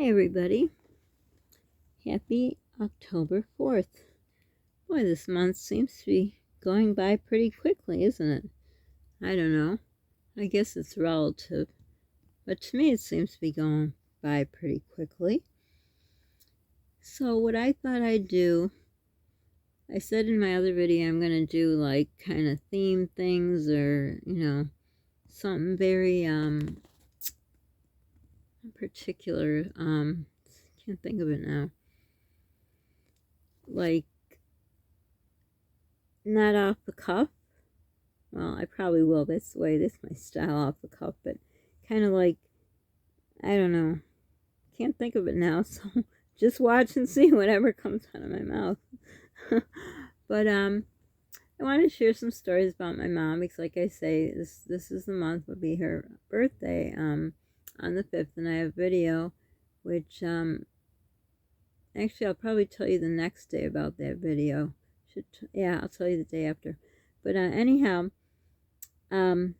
Hi everybody, happy October 4th. Boy, this month seems to be going by pretty quickly, isn't it? I don't know. I guess it's relative, but to me it seems to be going by pretty quickly. So what I thought I'd do, I said in my other video I'm going to do like kind of theme things or, something very particular, can't think of it now. Like not off the cuff. Well, I probably will. That's my style, off the cuff, but kind of like, I don't know. Can't think of it now, so just watch and see whatever comes out of my mouth. But I want to share some stories about my mom because, like I say, this is the month will be her birthday on the 5th, and I have a video, which actually I'll probably tell you the next day about that video. Yeah, I'll tell you the day after. But anyhow. I've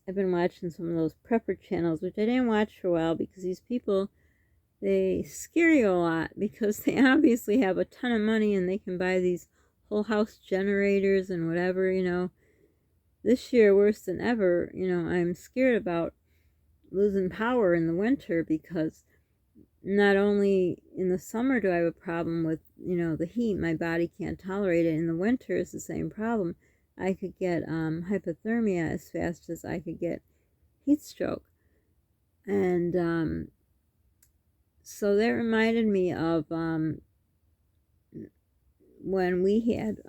been watching some of those prepper channels, which I didn't watch for a while because these people, they scare you a lot because they obviously have a ton of money and they can buy these whole house generators and whatever, This year, worse than ever, I'm scared about losing power in the winter because not only in the summer do I have a problem with, the heat, my body can't tolerate it. In the winter, it's the same problem. I could get hypothermia as fast as I could get heat stroke. And so that reminded me of when we had,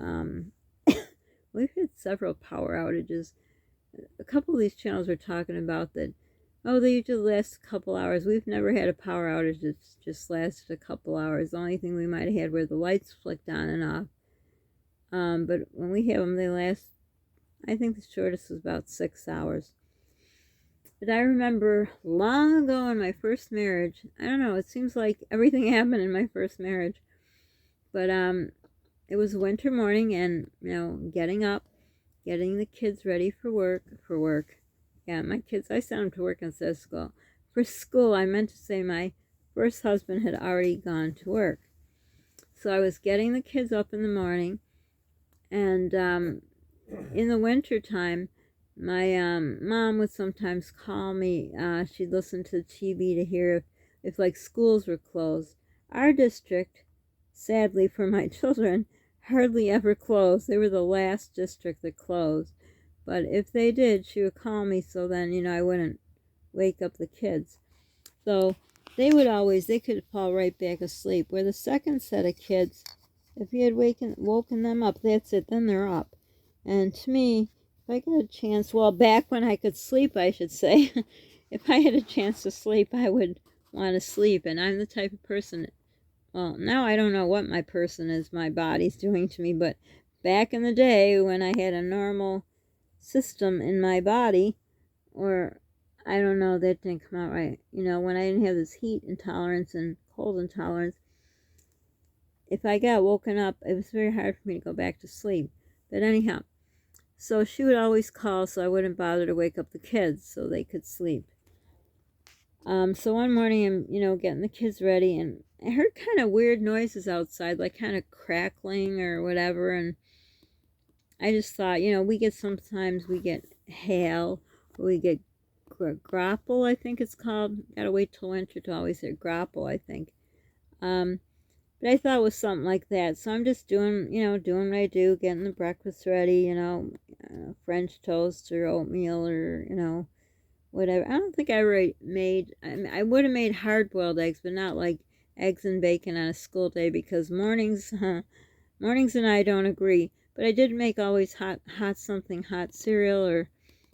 we've had several power outages. A couple of these channels were talking about that, oh, they usually last a couple hours. We've never had a power outage that's just lasted a couple hours. The only thing we might have had were the lights flicked on and off. But when we have them, they last, I think the shortest was about 6 hours. But I remember long ago in my first marriage, I don't know, it seems like everything happened in my first marriage. But it was a winter morning and, getting up, getting the kids ready for work. Yeah, my kids, I sent them to work instead of school. For school, I meant to say my first husband had already gone to work. So I was getting the kids up in the morning. And in the winter time, my mom would sometimes call me. She'd listen to the TV to hear if like schools were closed. Our district, sadly for my children, hardly ever closed. They were the last district that closed. But if they did, she would call me so then, I wouldn't wake up the kids. So they could fall right back asleep. Where the second set of kids, if you had woken them up, that's it, then they're up. And to me, if I got a chance, well, back when I could sleep, I should say, if I had a chance to sleep, I would want to sleep. And I'm the type of person, well, now I don't know what my person is, my body's doing to me, but back in the day when I had a normal system in my body, or I don't know, that didn't come out right. When I didn't have this heat intolerance and cold intolerance, if I got woken up, it was very hard for me to go back to sleep. But anyhow, so she would always call so I wouldn't bother to wake up the kids so they could sleep. So one morning I'm, getting the kids ready, and I heard kind of weird noises outside, like kind of crackling or whatever, and I just thought, sometimes we get hail, or we get grapple, I think it's called. Gotta wait till winter to always hear grapple, I think. But I thought it was something like that. So I'm just doing what I do, getting the breakfast ready, French toast or oatmeal or, whatever. I don't think I ever made, I would have made hard-boiled eggs, but not like eggs and bacon on a school day because mornings and I don't agree. But I did make always hot cereal or,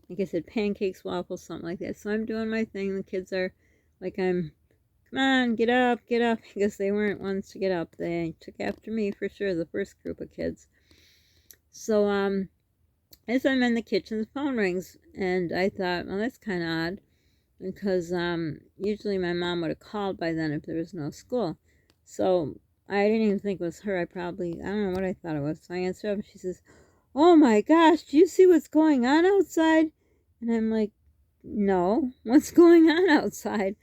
like I said, pancakes, waffles, something like that. So I'm doing my thing. The kids are like, come on, get up, because they weren't ones to get up. They took after me for sure, the first group of kids. So, as I'm in the kitchen, the phone rings, and I thought, well, that's kind of odd, because usually my mom would have called by then if there was no school. So I didn't even think it was her. I don't know what I thought it was. So I answered up, and she says, oh my gosh, do you see what's going on outside? And I'm like, no, what's going on outside?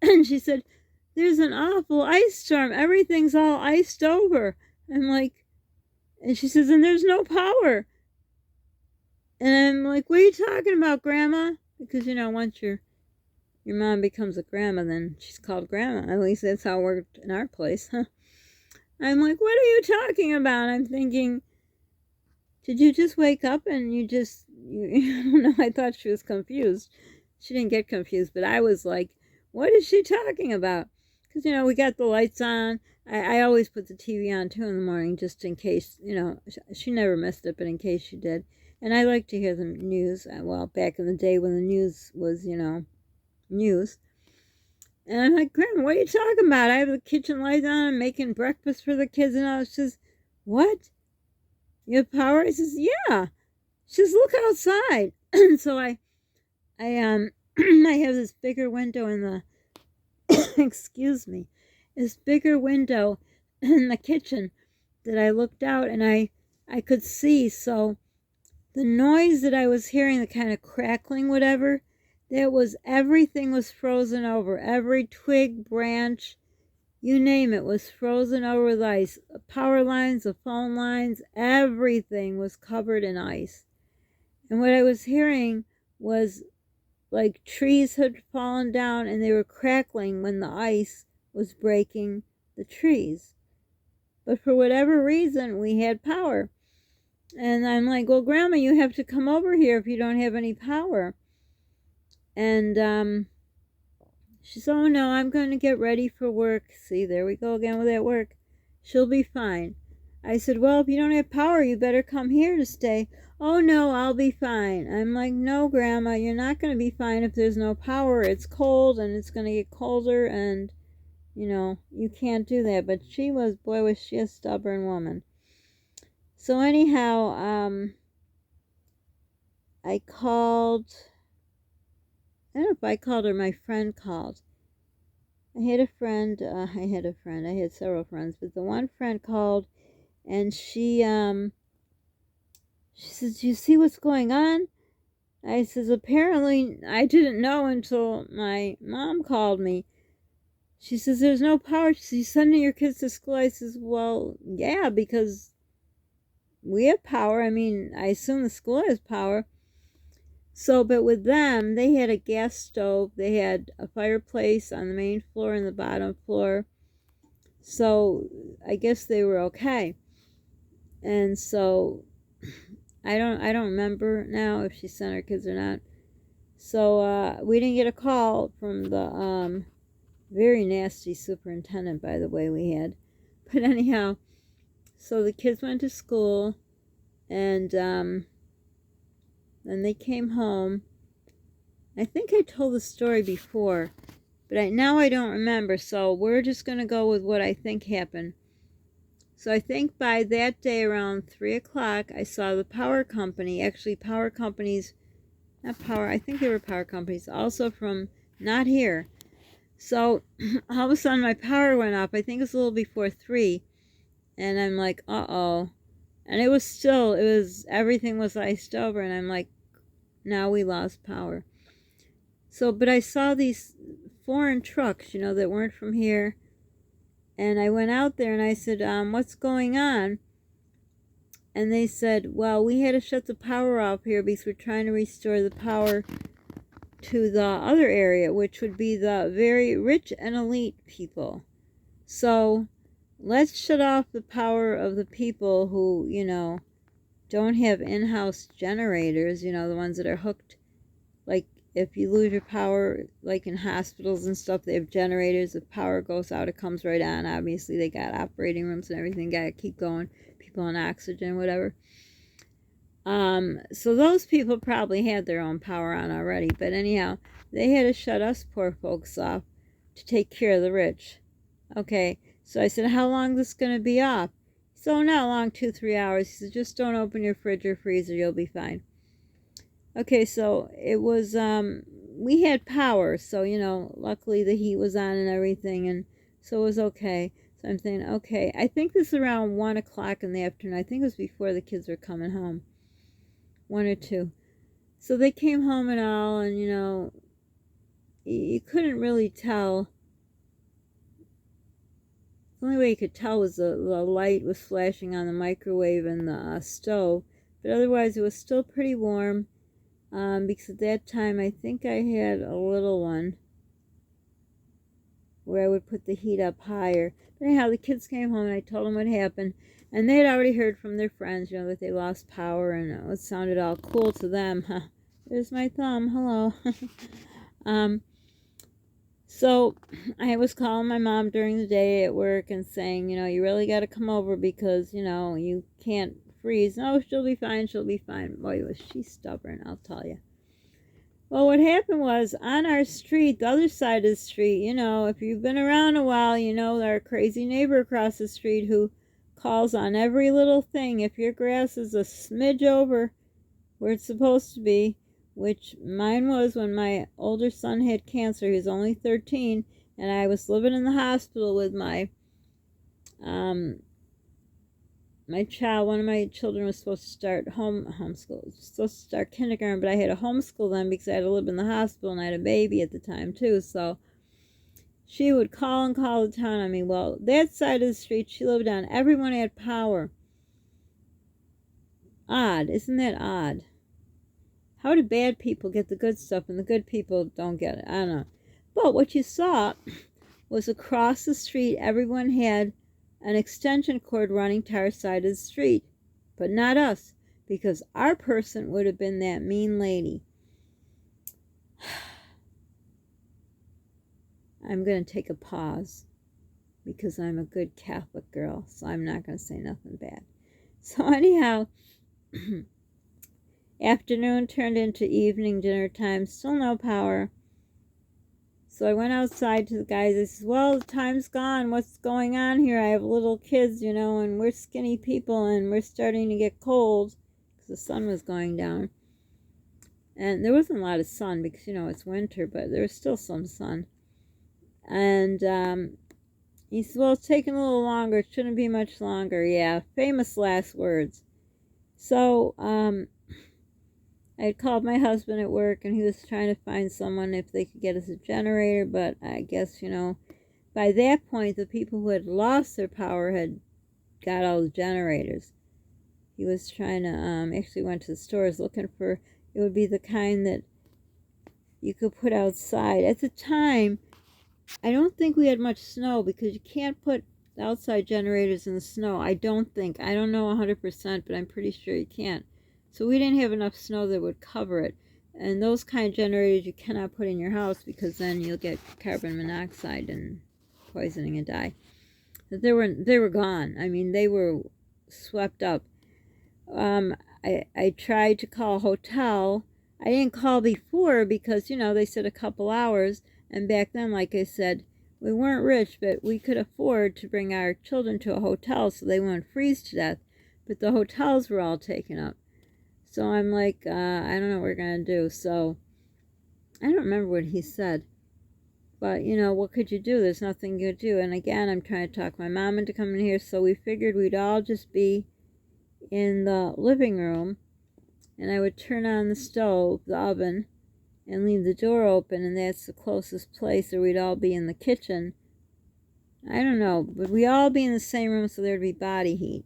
And she said, there's an awful ice storm. Everything's all iced over. I'm like, and she says, and there's no power. And I'm like, what are you talking about, Grandma? Because, once your mom becomes a grandma, then she's called Grandma. At least that's how it worked in our place, huh? I'm like, what are you talking about? I'm thinking, did you just wake up and I don't know, I thought she was confused. She didn't get confused, but I was like, what is she talking about? Because, we got the lights on. I always put the TV on, too, in the morning, just in case, she never missed it, but in case she did. And I like to hear the news. Well, back in the day when the news was, news. And I'm like, Grandma, what are you talking about? I have the kitchen lights on. I'm making breakfast for the kids. And all. She says, what? You have power? I says, yeah. She says, look outside. So I I have this bigger window in the excuse me, this bigger window in the kitchen that I looked out and I could see. So the noise that I was hearing, the kind of crackling, whatever, everything was frozen over. Every twig, branch, you name it, was frozen over with ice. Power lines, the phone lines, everything was covered in ice. And what I was hearing was like trees had fallen down and they were crackling when the ice was breaking the trees. But for whatever reason, we had power. And I'm like, well, Grandma, you have to come over here if you don't have any power. And she said, oh, no, I'm going to get ready for work. See, there we go again with that work. She'll be fine. I said, well, if you don't have power, you better come here to stay. Oh, no, I'll be fine. I'm like, no, Grandma, you're not going to be fine if there's no power. It's cold and it's going to get colder and, you can't do that. But boy, was she a stubborn woman. So anyhow, I called, I don't know if I called or my friend called. I had several friends, but the one friend called and she says, do you see what's going on? I says, apparently I didn't know until my mom called me. She says, there's no power. She says, you sending your kids to school? I says, well, yeah, because we have power. I mean, I assume the school has power. So, but with them, they had a gas stove. They had a fireplace on the main floor and the bottom floor. So, I guess they were okay. And so, I don't remember now if she sent her kids or not. So, we didn't get a call from the, very nasty superintendent, by the way, we had. But anyhow, so the kids went to school, and then they came home. I think I told the story before, but now I don't remember, so we're just going to go with what I think happened. So I think by that day around 3 o'clock, I saw the power company, actually power companies, I think they were power companies, also from not here. So all of a sudden my power went up. I think it was a little before 3. And I'm like, uh-oh. And everything was iced over. And I'm like, now we lost power. So, but I saw these foreign trucks, that weren't from here. And I went out there and I said, what's going on? And they said, well, we had to shut the power off here because we're trying to restore the power to the other area, which would be the very rich and elite people. So let's shut off the power of the people who, don't have in-house generators, the ones that are hooked. Like if you lose your power, like in hospitals and stuff, they have generators. If power goes out, it comes right on. Obviously, they got operating rooms and everything. Got to keep going. People on oxygen, whatever. So those people probably had their own power on already. But anyhow, they had to shut us poor folks off to take care of the rich. Okay, so I said, how long is this going to be off? So not long, 2-3 hours. He said, just don't open your fridge or freezer, you'll be fine. Okay, so it was, we had power, so, luckily the heat was on and everything, and so it was okay. So I'm thinking, okay, I think this is around 1 o'clock in the afternoon. I think it was before the kids were coming home. 1 or 2. So they came home and all, and, you couldn't really tell The only way you could tell was the light was flashing on the microwave and the stove. But otherwise, it was still pretty warm. Because at that time, I think I had a little one where I would put the heat up higher. But anyhow, the kids came home and I told them what happened. And they had already heard from their friends, that they lost power, and it sounded all cool to them. There's my thumb. Hello. So I was calling my mom during the day at work and saying, you really got to come over because, you can't freeze. No, she'll be fine. She'll be fine. Boy, was she stubborn, I'll tell you. Well, what happened was on our street, the other side of the street, if you've been around a while, our crazy neighbor across the street who calls on every little thing. If your grass is a smidge over where it's supposed to be, which mine was when my older son had cancer. He was only 13, and I was living in the hospital with my child. One of my children was supposed to start homeschool, supposed to start kindergarten, but I had to homeschool them because I had to live in the hospital and I had a baby at the time too. So she would call and call the town on me. Well, that side of the street she lived on, everyone had power. Odd, isn't that odd? How do bad people get the good stuff and the good people don't get it? I don't know. But what you saw was across the street, everyone had an extension cord running to our side of the street. But not us, because our person would have been that mean lady. I'm going to take a pause because I'm a good Catholic girl, so I'm not going to say nothing bad. So anyhow, afternoon turned into evening dinner time, still no power. So I went outside to the guys. I said, well, the time's gone. What's going on here? I have little kids, and we're skinny people, and we're starting to get cold because the sun was going down. And there wasn't a lot of sun because, it's winter, but there was still some sun. And he said, well, it's taking a little longer. It shouldn't be much longer. Yeah, famous last words. So, I had called my husband at work, and he was trying to find someone if they could get us a generator, but I guess, by that point, the people who had lost their power had got all the generators. He was trying to, actually went to the stores looking for, it would be the kind that you could put outside. At the time, I don't think we had much snow because you can't put outside generators in the snow. I don't know 100%, but I'm pretty sure you can't. So we didn't have enough snow that would cover it. And those kind of generators you cannot put in your house because then you'll get carbon monoxide and poisoning and die. But they were gone. I mean, they were swept up. I tried to call a hotel. I didn't call before because, they said a couple hours. And back then, like I said, we weren't rich, but we could afford to bring our children to a hotel so they wouldn't freeze to death. But the hotels were all taken up. So I'm like, I don't know what we're going to do. So I don't remember what he said. But, what could you do? There's nothing you could do. And again, I'm trying to talk my mom into coming here. So we figured we'd all just be in the living room. And I would turn on the stove, the oven, and leave the door open. And that's the closest place. Or we'd all be in the kitchen. I don't know. But we'd all be in the same room so there'd be body heat.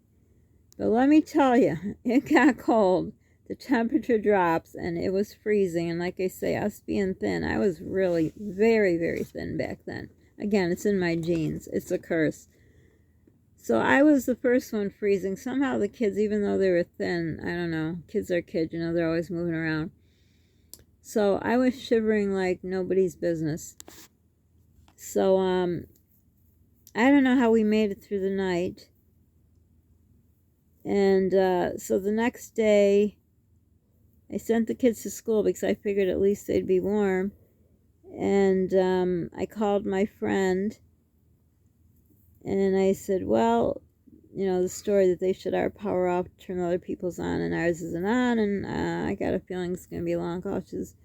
But let me tell you, it got cold. The temperature drops, and it was freezing. And like I say, us being thin, I was really very, very thin back then. Again, it's in my genes. It's a curse. So I was the first one freezing. Somehow the kids, even though they were thin, I don't know, kids are kids, they're always moving around. So I was shivering like nobody's business. So, I don't know how we made it through the night. And so the next day, I sent the kids to school because I figured at least they'd be warm. And I called my friend and I said, well, the story that they shut our power off, turn other people's on, and ours isn't on, and I got a feeling it's going to be a long call. She says,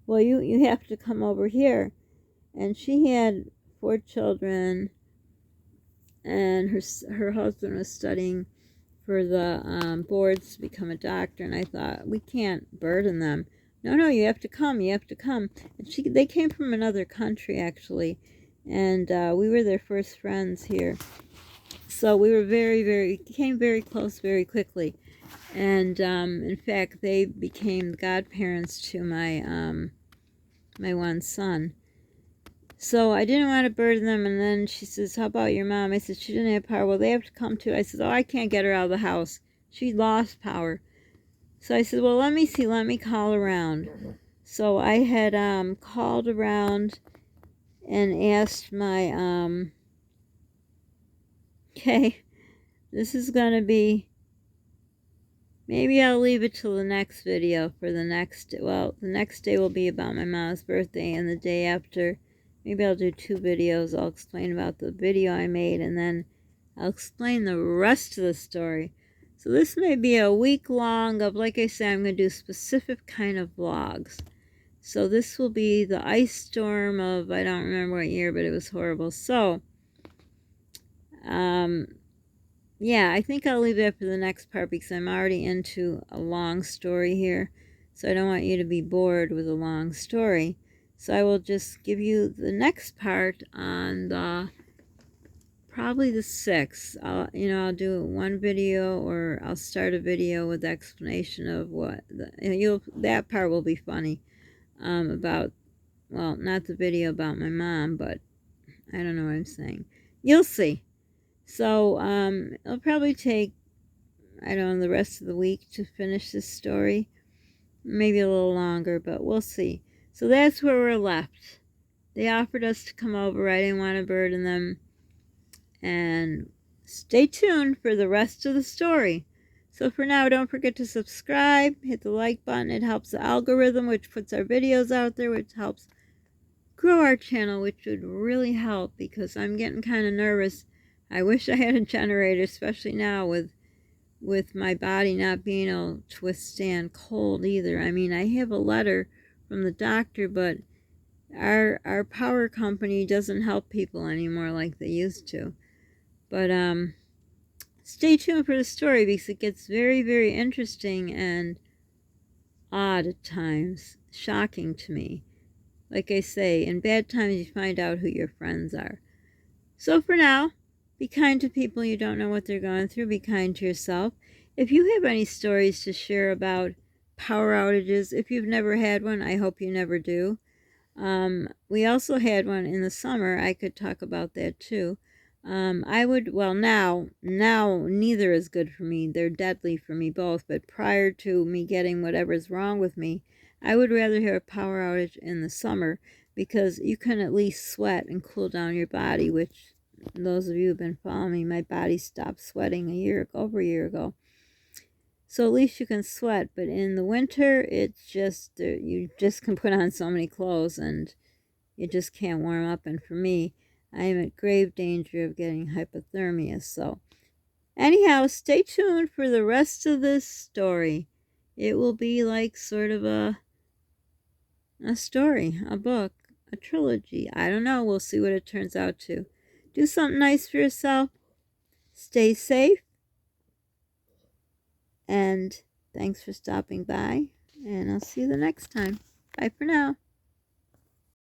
well, you have to come over here. And she had 4 children, and her husband was studying for the boards to become a doctor, and I thought, we can't burden them. No, you have to come. And they came from another country, actually, and we were their first friends here. So we were came very close very quickly. And in fact, they became godparents to my one son. So I didn't want to burden them, and then she says, how about your mom? I said, she didn't have power. Well, they have to come too. I said, oh, I can't get her out of the house. She lost power. So I said, well, let me see. Let me call around. So I had called around and asked my, okay, this is going to be, maybe I'll leave it till the next video for the next, well, the next day will be about my mom's birthday, and the day after, maybe I'll do 2 videos. I'll explain about the video I made, and then I'll explain the rest of the story. So this may be a week long of, like I said, I'm going to do specific kind of vlogs. So this will be the ice storm of, I don't remember what year, but it was horrible. So, yeah, I think I'll leave it for the next part because I'm already into a long story here. So I don't want you to be bored with a long story. So I will just give you the next part on the, probably the 6th. I'll do one video, or I'll start a video with explanation of what, that part will be funny. About, well, not the video about my mom, but I don't know what I'm saying. You'll see. So, it'll probably take, I don't know, the rest of the week to finish this story. Maybe a little longer, but we'll see. So that's where we're left. They offered us to come over. I didn't want to burden them. And stay tuned for the rest of the story. So for now, don't forget to subscribe, hit the like button. It helps the algorithm, which puts our videos out there, which helps grow our channel, which would really help because I'm getting kind of nervous. I wish I had a generator, especially now with my body not being able to withstand cold either. I mean, I have a letter from the doctor, but our power company doesn't help people anymore like they used to. But stay tuned for the story because it gets very, very interesting and odd at times, shocking to me. Like I say, in bad times you find out who your friends are. So for now, be kind to people you don't know what they're going through. Be kind to yourself. If you have any stories to share about power outages, if you've never had one, I hope you never do. We also had one in the summer. I could talk about that too. Now neither is good for me. They're deadly for me both. But prior to me getting whatever's wrong with me, I would rather have a power outage in the summer because you can at least sweat and cool down your body, which those of you who have been following me, my body stopped sweating over a year ago. So at least you can sweat, but in the winter, it's just, you just can put on so many clothes and you just can't warm up. And for me, I am at grave danger of getting hypothermia. So anyhow, stay tuned for the rest of this story. It will be like sort of a story, a book, a trilogy. I don't know. We'll see what it turns out to. Do something nice for yourself. Stay safe. And thanks for stopping by. And I'll see you the next time. Bye for now.